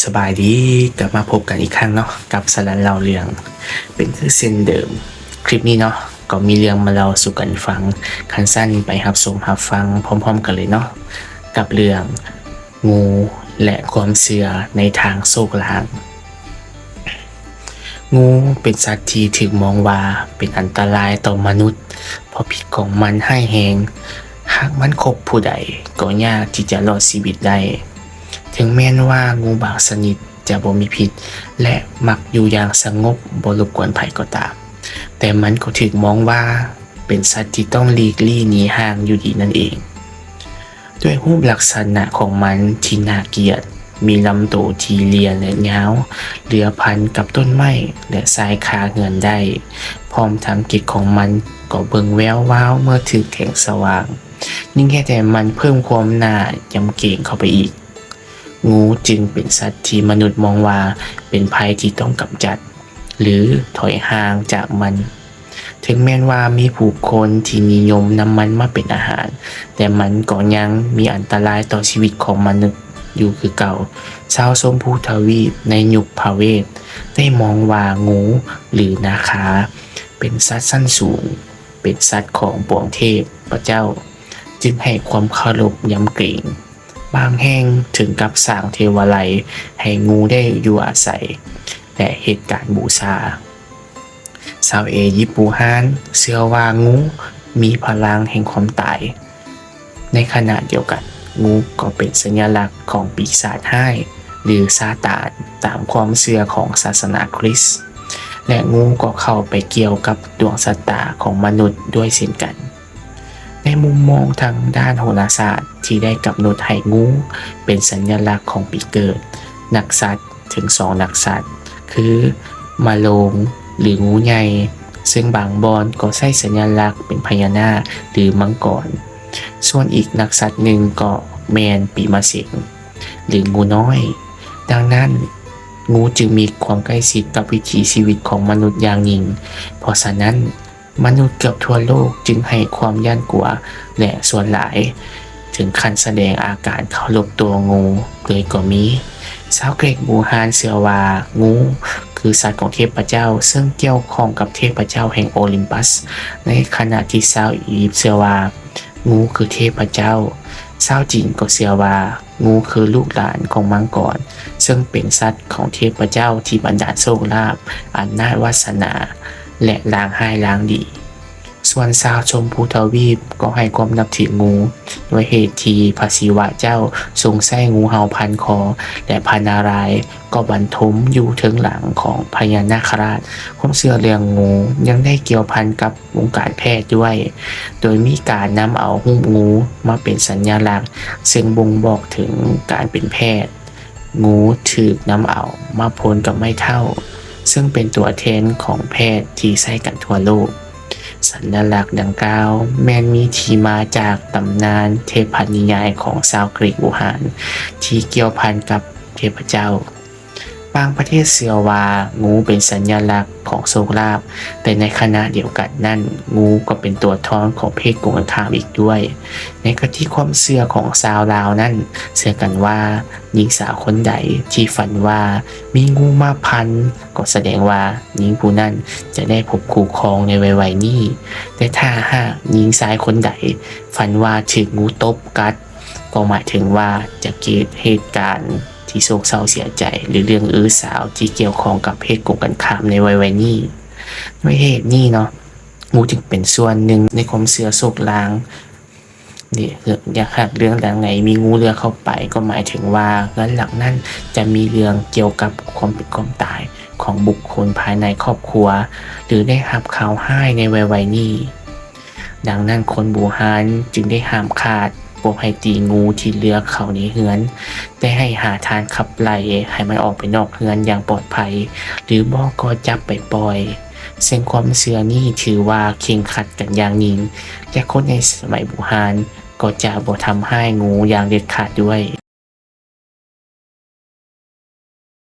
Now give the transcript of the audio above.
สบายดีกลับมาพบกันอีกครั้งเนาะกับสลันเล่าเรื่องเป็นคือเส้นเดิมคลิปนี้เนาะก็มีเรื่องมาเล่าสู่กันฟังคันสั้นไปรับชมรับฟังพร้อมๆกันเลยเนาะกับเรื่องงูและความเชื่อในทางโชคลางงูเป็นสัตว์ที่ถูกมองว่าเป็นอันตรายต่อมนุษย์เพราะพิษของมันร้ายแรงหากมันคบผู้ใดก็ยากที่จะรอดชีวิตได้ถึงแม้นว่างูบางชนิดจะบ่มีพิษและมักอยู่อย่างสงบบ่รบกวนไผก็ตามแต่มันก็ถูกมองว่าเป็นสัตว์ที่ต้องหลีกลี่หนีห่างอยู่ดีนั่นเองด้วยรูปลักษณะของมันที่น่าเกลียดมีลำตัวที่เรียนและยาวเลื้อยพันกับต้นไม้และสายคาเหือนได้พร้อมทั้งกิจของมันก็เบิ่งแวววาวเมื่อถูกแสงสว่างยิ่งแค่แต่มันเพิ่มความน่ายำเกรงเข้าไปอีกงูจึงเป็นสัตว์ที่มนุษย์มองว่าเป็นภัยที่ต้องกำจัดหรือถอยห่างจากมันถึงแม้ว่ามีผู้คนที่นิยมนำมันมาเป็นอาหารแต่มันก็ยังมีอันตรายต่อชีวิตของมนุษย์อยู่คือเก่าชาวชมพูทวีปในยุคพระเวทได้มองว่างูหรือนาคาเป็นสัตว์ชั้นสูงเป็นสัตว์ของปวงเทพพระเจ้าจึงให้ความเคารพยำเกรงบางแห่งถึงกับสร้างเทวาลัยให้งูได้อยู่อาศัยและเหตุการณ์บูชาชาวเอยิปต์ฮานเชื่อว่างูมีพลังแห่งความตายในขณะเดียวกันงูก็เป็นสัญลักษณ์ของปีศาจร้ายหรือซาตานตามความเชื่อของศาสนาคริสต์และงูก็เข้าไปเกี่ยวกับดวงชะตาของมนุษย์ด้วยเช่นกันในมุมมองทางด้านโหราศาสตร์ที่ได้กำหนดให้งูเป็นสัญลักษณ์ของปีเกิดนักสัตว์ถึง2นักสัตว์คือมะโรงหรืองูใหญ่ซึ่งบางบอนก็ใช้สัญลักษณ์เป็นพญานาคหรือมังกรส่วนอีกนักสัตว์หนึ่งก็แมนปีมะเสงหรืองูน้อยดังนั้นงูจึงมีความใกล้ชิดกับวิถีชีวิตของมนุษย์อย่างยิ่งเพราะฉะนั้นมนุษย์เกือบทั่วโลกจึงให้ความย่านกลัวและส่วนหลายถึงขั้นแสดงอาการเคารพตัวงูเลยก็มีชาวเกรกบูฮานเชื่อว่างูคือสัตว์ของเทพเจ้าซึ่งเกี่ยวข้องกับเทพเจ้าแห่งโอลิมปัสในขณะที่ชาวอียิปต์เชื่อว่างูคือเทพเจ้าชาวจีนก็เชื่อว่างูคือลูกหลานของมังกรซึ่งเป็นสัตว์ของเทพเจ้าที่บันดาลโชคลาภอำนาจวาสนาและล้างร้ายล้างดีส่วนชาวชมพูทวีปก็ให้ความนับถืองูโดยเหตุที่พระศิวะเจ้าทรงใช้งูเห่าพันคอและพระนารายณ์ก็บรรทมอยู่ถึงหลังของพญานาคราชความเชื่อเรื่องงูยังได้เกี่ยวพันกับวงการแพทย์ด้วยโดยมีการนำเอาหูปงูมาเป็นสัญลักษณ์ซึ่งบ่งบอกถึงการเป็นแพทย์งูถูกนำเอามาพ่นกับไม้เท้าซึ่งเป็นตัวแทนของแพทย์ที่ใช้กันทั่วโลกสัญลักษณ์ดังกล่าวแม้นมีที่มาจากตำนานเทพนิยายของชาวกรีกโบราณที่เกี่ยวพันกับเทพเจ้าบางประเทศเชื่อว่างูเป็นสัญลักษณ์ของโชคลาภแต่ในขณะเดียวกันนั่นงูก็เป็นตัวแทนของเพศตรงกันข้ามอีกด้วยในขณะที่ความเชื่อของชาวลาวนั้นเชื่อกันว่าหญิงสาวคนใดที่ฝันว่ามีงูมาพันก็แสดงว่าหญิงผู้นั้นจะได้พบคู่ครองในวัยนี้แต่ถ้าหากหญิงชายคนใดฝันว่าถูกงูตบกัดก็หมายถึงว่าจะเกิดเหตุการณ์ที่โศกเศร้าเสียใจหรือเรื่องอื้อสาวที่เกี่ยวข้องกับเพศตรงกันข้ามในวัยนี้ด้วยเหตุนี้เนาะงูจึงเป็นส่วนหนึ่งในความเชื่อโชคลางนี่อยากหากเรื่องหลังไหนมีงูเลื้อยเข้าไปก็หมายถึงว่าเรื่องหลังนั้นจะมีเรื่องเกี่ยวกับความเป็นความตายของบุคคลภายในครอบครัวหรือได้รับข่าวร้ายในวัยนี้ดังนั้นคนบูฮานจึงได้ห้ามขาดบ่ให้ตีงูที่เลื้อยเข้าในเรือนแต่ให้หาทางขับไล่ให้มันออกไปนอกเรือนอย่างปลอดภัยหรือบ่ก็จับไปปล่อยซึ่งความเชื่อนี้ถือว่าเคร่งครัดกันอย่างยิ่งและคนในสมัยโบราณก็จะบ่ทำให้งูอย่างเด็ดขาดด้วย